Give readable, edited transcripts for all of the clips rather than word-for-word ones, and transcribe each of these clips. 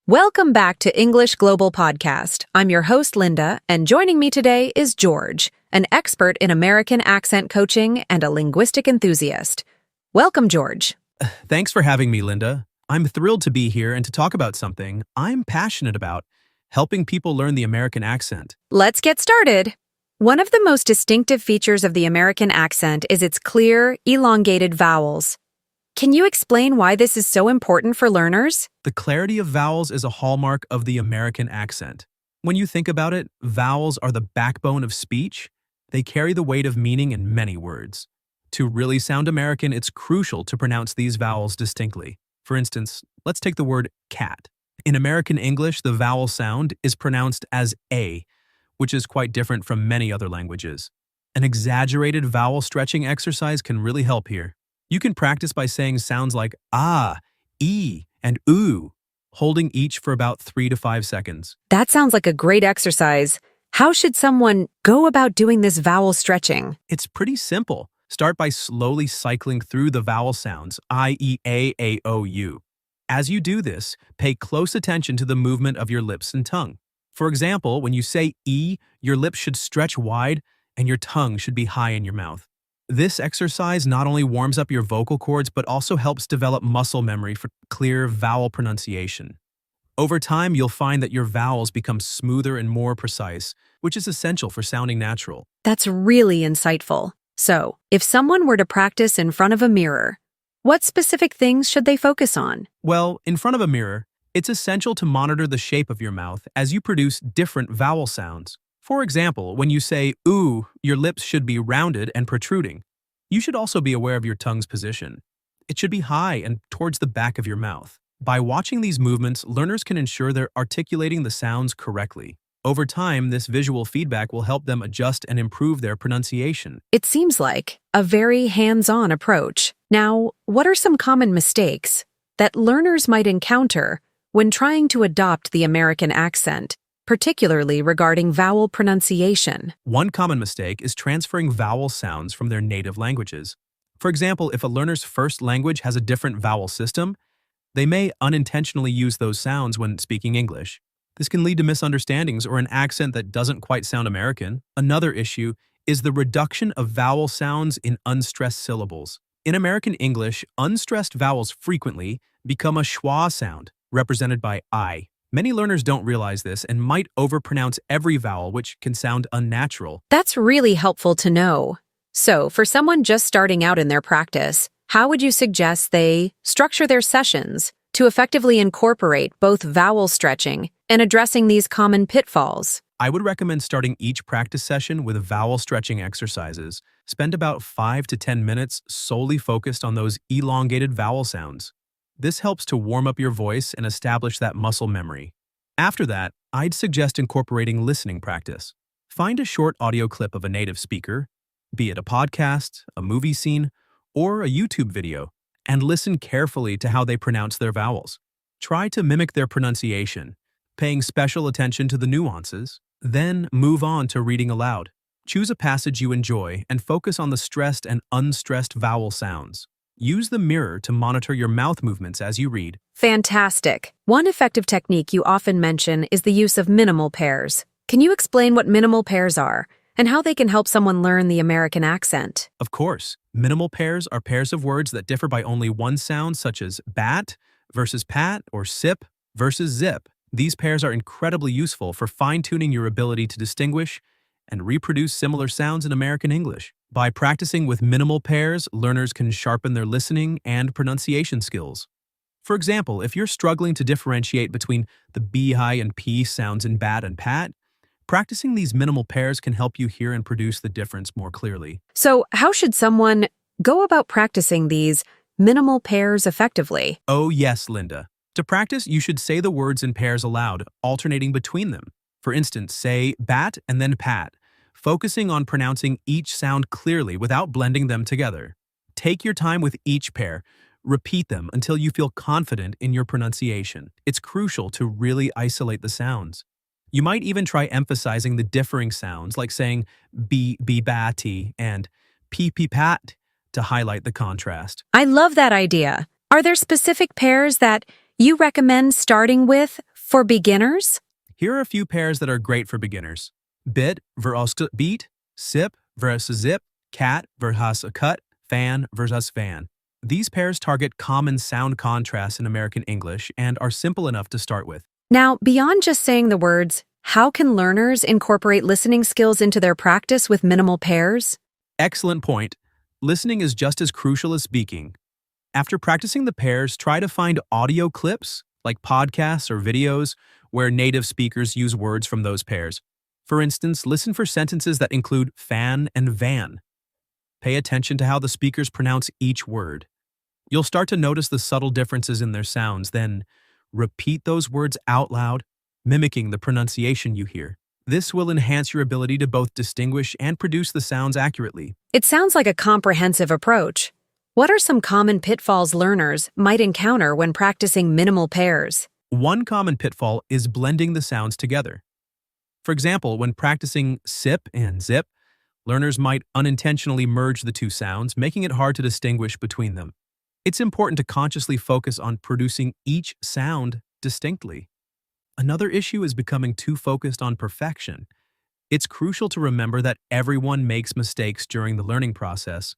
Welcome back to English Global Podcast. I'm your host, Linda, and joining me today is George, an expert in American accent coaching and a linguistic enthusiast. Welcome, George. Thanks for having me, Linda. I'm thrilled to be here and to talk about something I'm passionate about, helping people learn the American accent. Let's get started. One of the most distinctive features of the American accent is its clear, elongated vowels. Can you explain why this is so important for learners? The clarity of vowels is a hallmark of the American accent. When you think about it, vowels are the backbone of speech. They carry the weight of meaning in many words. To really sound American, it's crucial to pronounce these vowels distinctly. For instance, let's take the word cat. In American English, the vowel sound is pronounced as A, which is quite different from many other languages. An exaggerated vowel stretching exercise can really help here. You can practice by saying sounds like ah, e, and oo, holding each for about 3 to 5 seconds. That sounds like a great exercise. How should someone go about doing this vowel stretching? It's pretty simple. Start by slowly cycling through the vowel sounds, I, E, A, O, U. As you do this, pay close attention to the movement of your lips and tongue. For example, when you say E, your lips should stretch wide and your tongue should be high in your mouth. This exercise not only warms up your vocal cords but also helps develop muscle memory for clear vowel pronunciation. Over time, you'll find that your vowels become smoother and more precise, which is essential for sounding natural. That's really insightful. So, if someone were to practice in front of a mirror, what specific things should they focus on? Well, in front of a mirror, it's essential to monitor the shape of your mouth as you produce different vowel sounds. For example, when you say ooh, your lips should be rounded and protruding. You should also be aware of your tongue's position. It should be high and towards the back of your mouth. By watching these movements, learners can ensure they're articulating the sounds correctly. Over time, this visual feedback will help them adjust and improve their pronunciation. It seems like a very hands-on approach. Now, what are some common mistakes that learners might encounter when trying to adopt the American accent, particularly regarding vowel pronunciation? One common mistake is transferring vowel sounds from their native languages. For example, if a learner's first language has a different vowel system, they may unintentionally use those sounds when speaking English. This can lead to misunderstandings or an accent that doesn't quite sound American. Another issue is the reduction of vowel sounds in unstressed syllables. In American English, unstressed vowels frequently become a schwa sound, represented by I. Many learners don't realize this and might overpronounce every vowel, which can sound unnatural. That's really helpful to know. So, for someone just starting out in their practice, how would you suggest they structure their sessions to effectively incorporate both vowel stretching and addressing these common pitfalls? I would recommend starting each practice session with vowel stretching exercises. Spend about 5 to 10 minutes solely focused on those elongated vowel sounds. This helps to warm up your voice and establish that muscle memory. After that, I'd suggest incorporating listening practice. Find a short audio clip of a native speaker, be it a podcast, a movie scene, or a YouTube video, and listen carefully to how they pronounce their vowels. Try to mimic their pronunciation, paying special attention to the nuances. Then move on to reading aloud. Choose a passage you enjoy and focus on the stressed and unstressed vowel sounds. Use the mirror to monitor your mouth movements as you read. Fantastic. One effective technique you often mention is the use of minimal pairs. Can you explain what minimal pairs are and how they can help someone learn the American accent? Of course, minimal pairs are pairs of words that differ by only one sound, such as bat versus pat or sip versus zip. These pairs are incredibly useful for fine-tuning your ability to distinguish and reproduce similar sounds in American English. By practicing with minimal pairs, learners can sharpen their listening and pronunciation skills. For example, if you're struggling to differentiate between the B, high, and P sounds in bat and pat, practicing these minimal pairs can help you hear and produce the difference more clearly. So, how should someone go about practicing these minimal pairs effectively? Oh yes, Linda. To practice, you should say the words in pairs aloud, alternating between them. For instance, say bat and then pat, focusing on pronouncing each sound clearly without blending them together. Take your time with each pair. Repeat them until you feel confident in your pronunciation. It's crucial to really isolate the sounds. You might even try emphasizing the differing sounds, like saying batty and pat to highlight the contrast. I love that idea. Are there specific pairs that you recommend starting with For beginners? Here are a few pairs that are great for beginners. Bit versus beat, sip versus zip, cat versus a cut, fan versus van. These pairs target common sound contrasts in American English and are simple enough to start with. Now, beyond just saying the words, how can learners incorporate listening skills into their practice with minimal pairs? Excellent point. Listening is just as crucial as speaking. After practicing the pairs, try to find audio clips, like podcasts or videos, where native speakers use words from those pairs. For instance, listen for sentences that include fan and van. Pay attention to how the speakers pronounce each word. You'll start to notice the subtle differences in their sounds, then repeat those words out loud, mimicking the pronunciation you hear. This will enhance your ability to both distinguish and produce the sounds accurately. It sounds like a comprehensive approach. What are some common pitfalls learners might encounter when practicing minimal pairs? One common pitfall is blending the sounds together. For example, when practicing sip and zip, learners might unintentionally merge the two sounds, making it hard to distinguish between them. It's important to consciously focus on producing each sound distinctly. Another issue is becoming too focused on perfection. It's crucial to remember that everyone makes mistakes during the learning process.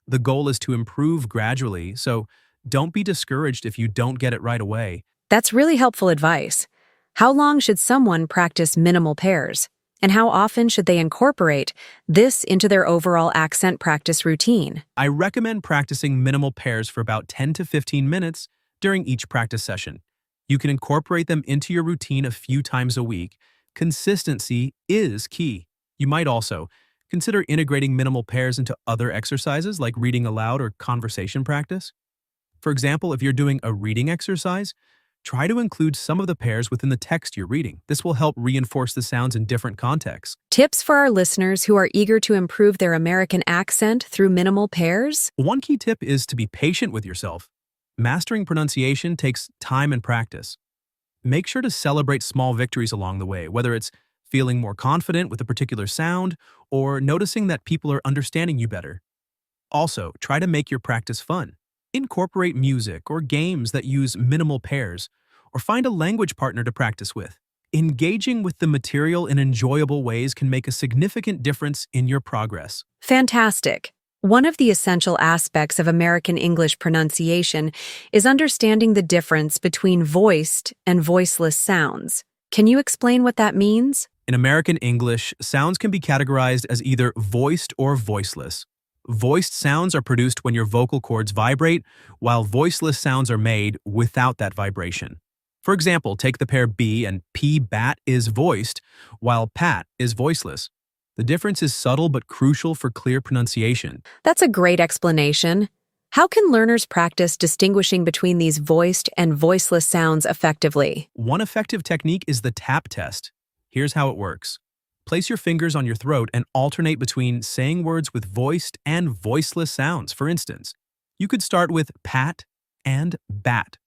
The goal is to improve gradually, so don't be discouraged if you don't get it right away. That's really helpful advice. How long should someone practice minimal pairs? And how often should they incorporate this into their overall accent practice routine? I recommend practicing minimal pairs for about 10 to 15 minutes during each practice session. You can incorporate them into your routine a few times a week. Consistency is key. You might also consider integrating minimal pairs into other exercises like reading aloud or conversation practice. For example, if you're doing a reading exercise, try to include some of the pairs within the text you're reading. This will help reinforce the sounds in different contexts. Tips for our listeners who are eager to improve their American accent through minimal pairs? One key tip is to be patient with yourself. Mastering pronunciation takes time and practice. Make sure to celebrate small victories along the way, whether it's feeling more confident with a particular sound or noticing that people are understanding you better. Also, try to make your practice fun. Incorporate music or games that use minimal pairs, or find a language partner to practice with. Engaging with the material in enjoyable ways can make a significant difference in your progress. Fantastic. One of the essential aspects of American English pronunciation is understanding the difference between voiced and voiceless sounds. Can you explain what that means? In American English, sounds can be categorized as either voiced or voiceless. Voiced sounds are produced when your vocal cords vibrate, while voiceless sounds are made without that vibration. For example, take the pair B and P bat is voiced, while pat is voiceless. The difference is subtle but crucial for clear pronunciation. That's a great explanation. How can learners practice distinguishing between these voiced and voiceless sounds effectively? One effective technique is the tap test. Here's how it works. Place your fingers on your throat and alternate between saying words with voiced and voiceless sounds. For instance, you could start with pat and bat.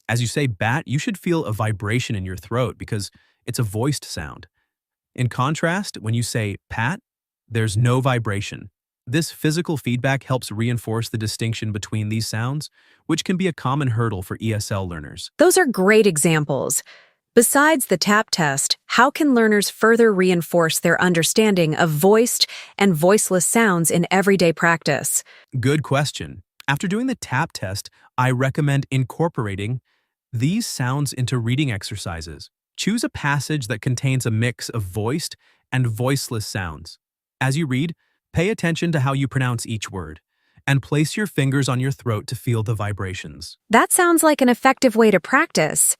As you say bat, you should feel a vibration in your throat because it's a voiced sound. In contrast, when you say pat, there's no vibration. This physical feedback helps reinforce the distinction between these sounds, which can be a common hurdle for ESL learners. Those are great examples. Besides the tap test, how can learners further reinforce their understanding of voiced and voiceless sounds in everyday practice? Good question. After doing the tap test, I recommend incorporating these sounds into reading exercises. Choose a passage that contains a mix of voiced and voiceless sounds. As you read, pay attention to how you pronounce each word, and place your fingers on your throat to feel the vibrations. That sounds like an effective way to practice.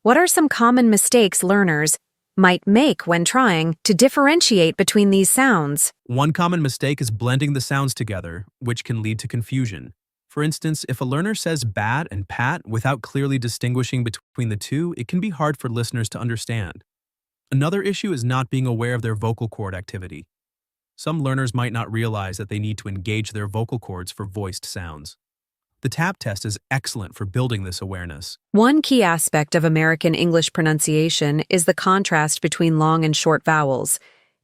What are some common mistakes learners might make when trying to differentiate between these sounds? One common mistake is blending the sounds together, which can lead to confusion. For instance, if a learner says bat and pat without clearly distinguishing between the two, it can be hard for listeners to understand. Another issue is not being aware of their vocal cord activity. Some learners might not realize that they need to engage their vocal cords for voiced sounds. The tap test is excellent for building this awareness. One key aspect of American English pronunciation is the contrast between long and short vowels.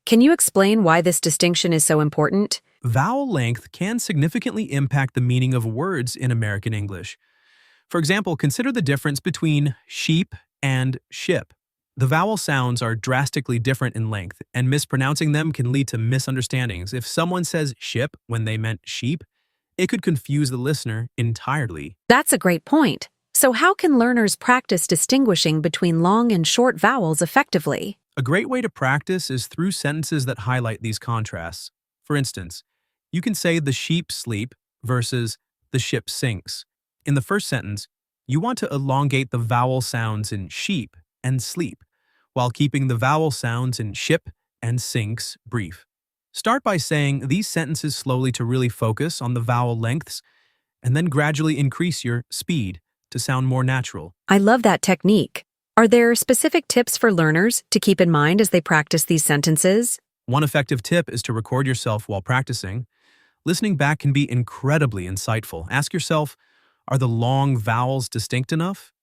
Can you explain why this distinction is so important? Vowel length can significantly impact the meaning of words in American English. For example, consider the difference between sheep and ship. The vowel sounds are drastically different in length, and mispronouncing them can lead to misunderstandings. If someone says ship when they meant sheep, it could confuse the listener entirely. That's a great point. So how can learners practice distinguishing between long and short vowels effectively? A great way to practice is through sentences that highlight these contrasts. For instance, you can say the sheep sleep versus the ship sinks. In the first sentence, you want to elongate the vowel sounds in sheep and sleep, while keeping the vowel sounds in ship and sinks brief. Start by saying these sentences slowly to really focus on the vowel lengths, and then gradually increase your speed to sound more natural. I love that technique. Are there specific tips for learners to keep in mind as they practice these sentences? One effective tip is to record yourself while practicing. Listening back can be incredibly insightful. Ask yourself, are the long vowels distinct enough?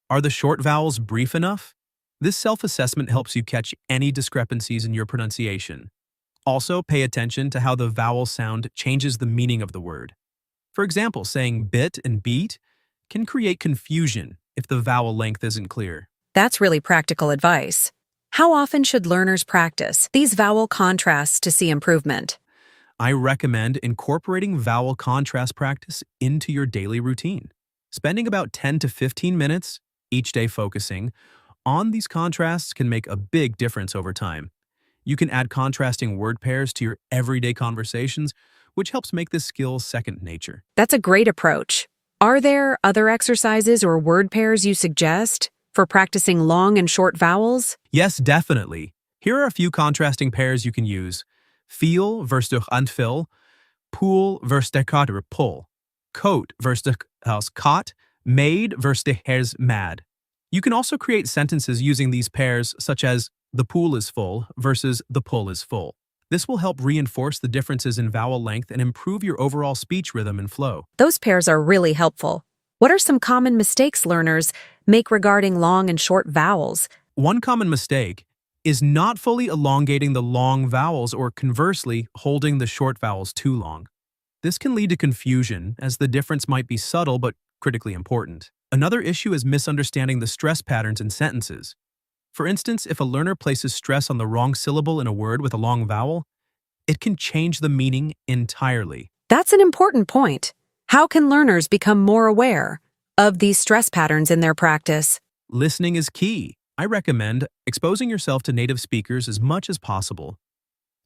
Are the short vowels brief enough? This self-assessment helps you catch any discrepancies in your pronunciation. Also, pay attention to how the vowel sound changes the meaning of the word. For example, saying bit and beat can create confusion if the vowel length isn't clear. That's really practical advice. How often should learners practice these vowel contrasts to see improvement? I recommend incorporating vowel contrast practice into your daily routine. Spending about 10 to 15 minutes each day focusing on these contrasts can make a big difference over time. You can add contrasting word pairs to your everyday conversations, which helps make this skill second nature. That's a great approach. Are there other exercises or word pairs you suggest for practicing long and short vowels? Yes, definitely. Here are a few contrasting pairs you can use. Feel versus durch antvil, pool versus der kader pull, coat versus als caught, maid versus de hairs mad. You can also create sentences using these pairs, such as the pool is full versus the pull is full. This will help reinforce the differences in vowel length and improve your overall speech rhythm and flow. Those pairs are really helpful. What are some common mistakes learners make regarding long and short vowels? One common mistake is not fully elongating the long vowels or conversely holding the short vowels too long. This can lead to confusion as the difference might be subtle but critically important. Another issue is misunderstanding the stress patterns in sentences. For instance, if a learner places stress on the wrong syllable in a word with a long vowel, it can change the meaning entirely. That's an important point. How can learners become more aware of these stress patterns in their practice? Listening is key. I recommend exposing yourself to native speakers as much as possible.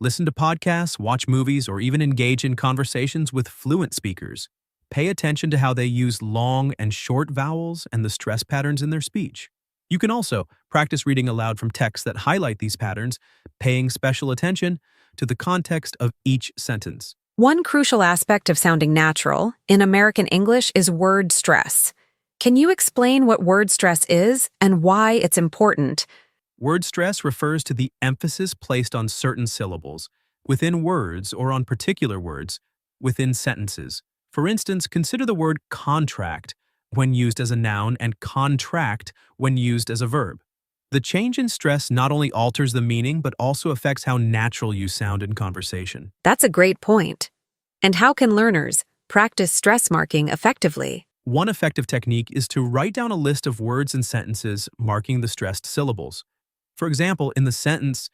Listen to podcasts, watch movies, or even engage in conversations with fluent speakers. Pay attention to how they use long and short vowels and the stress patterns in their speech. You can also practice reading aloud from texts that highlight these patterns, paying special attention to the context of each sentence. One crucial aspect of sounding natural in American English is word stress. Can you explain what word stress is and why it's important? Word stress refers to the emphasis placed on certain syllables within words or on particular words within sentences. For instance, consider the word contract when used as a noun and contract when used as a verb. The change in stress not only alters the meaning but also affects how natural you sound in conversation. That's a great point. And how can learners practice stress marking effectively? One effective technique is to write down a list of words and sentences marking the stressed syllables. For example, in the sentence,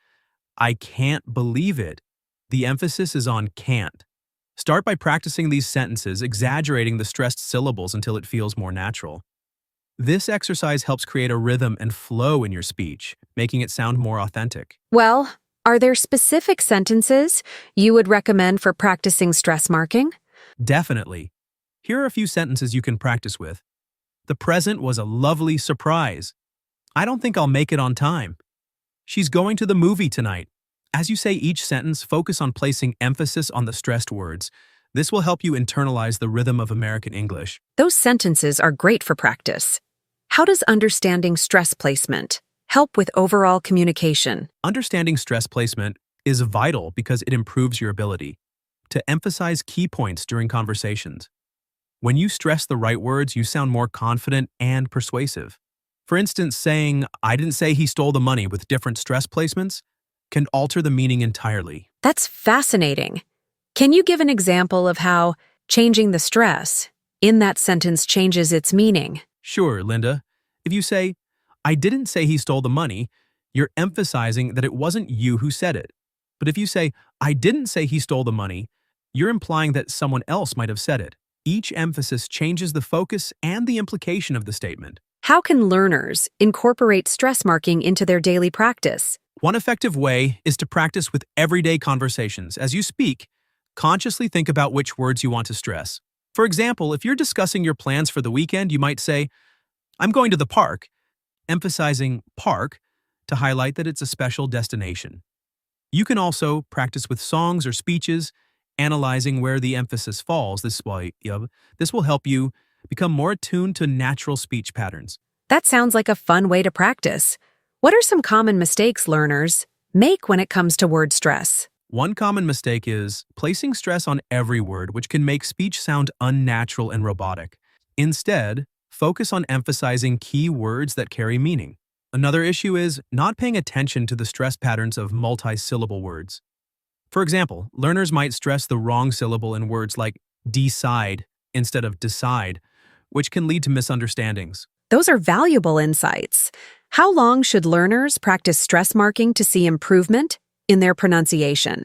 I can't believe it, the emphasis is on can't. Start by practicing these sentences, exaggerating the stressed syllables until it feels more natural. This exercise helps create a rhythm and flow in your speech, making it sound more authentic. Well, are there specific sentences you would recommend for practicing stress marking? Definitely. Here are a few sentences you can practice with. The present was a lovely surprise. I don't think I'll make it on time. She's going to the movie tonight. As you say each sentence, focus on placing emphasis on the stressed words. This will help you internalize the rhythm of American English. Those sentences are great for practice. How does understanding stress placement help with overall communication? Understanding stress placement is vital because it improves your ability to emphasize key points during conversations. When you stress the right words, you sound more confident and persuasive. For instance, saying, I didn't say he stole the money with different stress placements can alter the meaning entirely. That's fascinating. Can you give an example of how changing the stress in that sentence changes its meaning? Sure, Linda. If you say, I didn't say he stole the money, you're emphasizing that it wasn't you who said it. But if you say, I didn't say he stole the money, you're implying that someone else might have said it. Each emphasis changes the focus and the implication of the statement. How can learners incorporate stress marking into their daily practice? One effective way is to practice with everyday conversations. As you speak, consciously think about which words you want to stress. For example, if you're discussing your plans for the weekend, you might say, I'm going to the park, emphasizing park to highlight that it's a special destination. You can also practice with songs or speeches, analyzing where the emphasis falls. This will help you become more attuned to natural speech patterns. That sounds like a fun way to practice. What are some common mistakes learners make when it comes to word stress? One common mistake is placing stress on every word, which can make speech sound unnatural and robotic. Instead, focus on emphasizing key words that carry meaning. Another issue is not paying attention to the stress patterns of multi-syllable words. For example, learners might stress the wrong syllable in words like decide instead of decide, which can lead to misunderstandings. Those are valuable insights. How long should learners practice stress marking to see improvement in their pronunciation?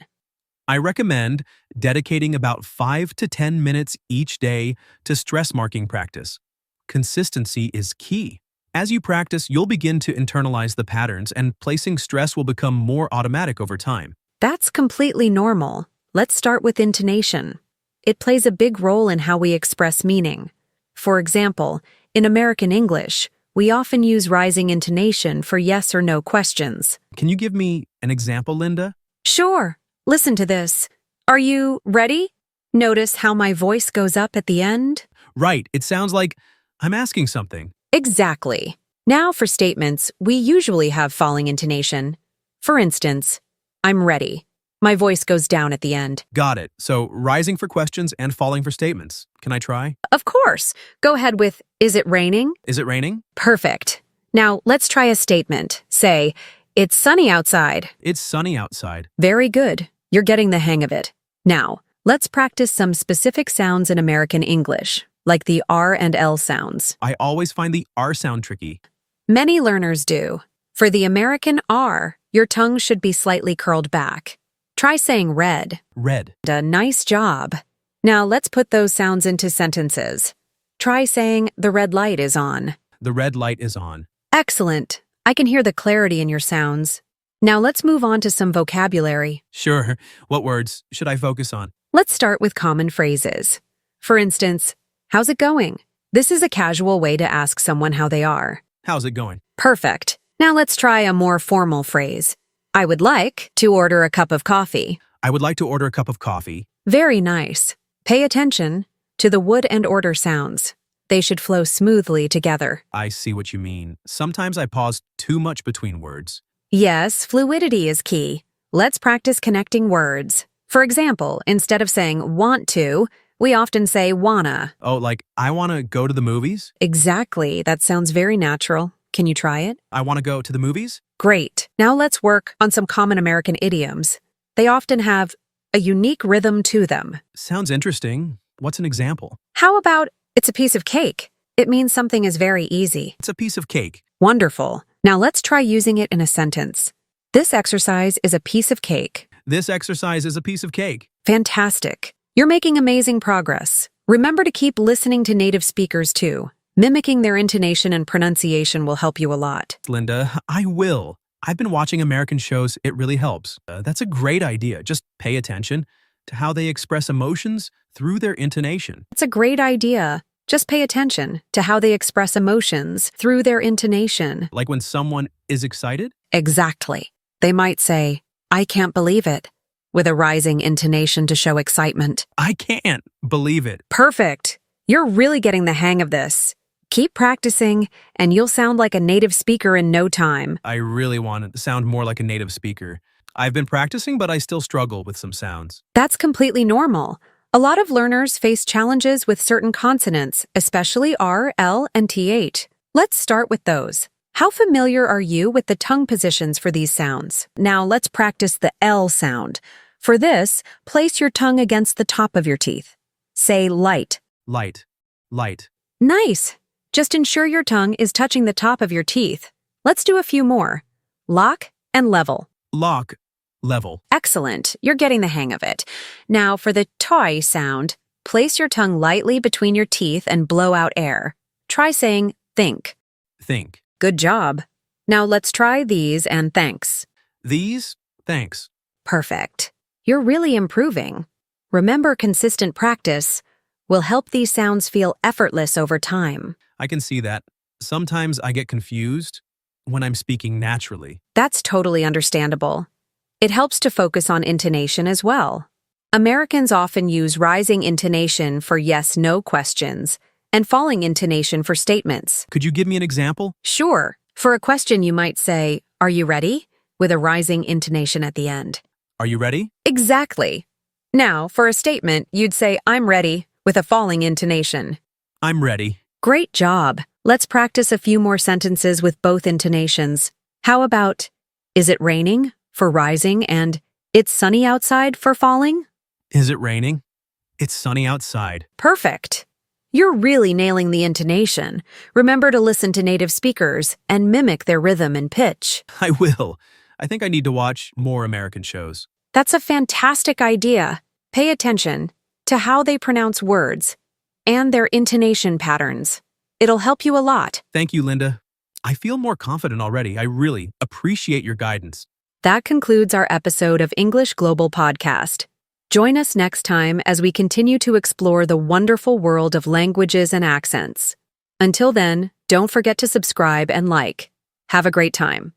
I recommend dedicating about 5 to 10 minutes each day to stress marking practice. Consistency is key. As you practice, you'll begin to internalize the patterns, and placing stress will become more automatic over time. That's completely normal. Let's start with intonation. It plays a big role in how we express meaning. For example, in American English, we often use rising intonation for yes or no questions. Can you give me an example, Linda? Sure. Listen to this. Are you ready? Notice how my voice goes up at the end? Right, it sounds like I'm asking something. Exactly. Now for statements, we usually have falling intonation. For instance, I'm ready. My voice goes down at the end. Got it. So rising for questions and falling for statements. Can I try? Of course. Go ahead with, is it raining? Is it raining? Perfect. Now let's try a statement. Say, it's sunny outside. It's sunny outside. Very good. You're getting the hang of it. Now, let's practice some specific sounds in American English, like the R and L sounds. I always find the R sound tricky. Many learners do. For the American R, your tongue should be slightly curled back. Try saying red. Red. Nice job. Now let's put those sounds into sentences. Try saying the red light is on. The red light is on. Excellent. I can hear the clarity in your sounds. Now let's move on to some vocabulary. Sure. What words should I focus on? Let's start with common phrases. For instance, how's it going? This is a casual way to ask someone how they are. How's it going? Perfect. Now let's try a more formal phrase. I would like to order a cup of coffee. I would like to order a cup of coffee. Very nice. Pay attention to the would and order sounds. They should flow smoothly together. I see what you mean. Sometimes I pause too much between words. Yes, fluidity is key. Let's practice connecting words. For example, instead of saying want to, we often say wanna. Oh, like, I want to go to the movies? Exactly. That sounds very natural. Can you try it? I want to go to the movies? Great. Now let's work on some common American idioms. They often have a unique rhythm to them. Sounds interesting. What's an example? How about, it's a piece of cake? It means something is very easy. It's a piece of cake. Wonderful. Now let's try using it in a sentence. This exercise is a piece of cake. This exercise is a piece of cake. Fantastic. You're making amazing progress. Remember to keep listening to native speakers too. Mimicking their intonation and pronunciation will help you a lot. Linda, I will. I've been watching American shows. It really helps. That's a great idea. Just pay attention to how they express emotions through their intonation. It's a great idea. Just pay attention to how they express emotions through their intonation. Like when someone is excited? Exactly. They might say, I can't believe it, with a rising intonation to show excitement. I can't believe it. Perfect. You're really getting the hang of this. Keep practicing, and you'll sound like a native speaker in no time. I really want to sound more like a native speaker. I've been practicing, but I still struggle with some sounds. That's completely normal. A lot of learners face challenges with certain consonants, especially R, L, and TH. Let's start with those. How familiar are you with the tongue positions for these sounds? Now let's practice the L sound. For this, place your tongue against the top of your teeth. Say light. Light. Light. Nice. Just ensure your tongue is touching the top of your teeth. Let's do a few more. Lock and level. Lock, level. Excellent. You're getting the hang of it. Now, for the toy sound, place your tongue lightly between your teeth and blow out air. Try saying think. Think. Good job. Now let's try these and thanks. These, thanks. Perfect. You're really improving. Remember, consistent practice will help these sounds feel effortless over time. I can see that. Sometimes I get confused when I'm speaking naturally. That's totally understandable. It helps to focus on intonation as well. Americans often use rising intonation for yes-no questions and falling intonation for statements. Could you give me an example? Sure. For a question, you might say, "Are you ready?" with a rising intonation at the end. Are you ready? Exactly. Now, for a statement, you'd say, "I'm ready," with a falling intonation. I'm ready. Great job. Let's practice a few more sentences with both intonations. How about, "Is it raining?" for rising and "It's sunny outside" for falling? Is it raining? It's sunny outside. Perfect. You're really nailing the intonation. Remember to listen to native speakers and mimic their rhythm and pitch. I will. I think I need to watch more American shows. That's a fantastic idea. Pay attention to how they pronounce words and their intonation patterns. It'll help you a lot. Thank you, Linda. I feel more confident already. I really appreciate your guidance. That concludes our episode of English Global Podcast. Join us next time as we continue to explore the wonderful world of languages and accents. Until then, don't forget to subscribe and like. Have a great time.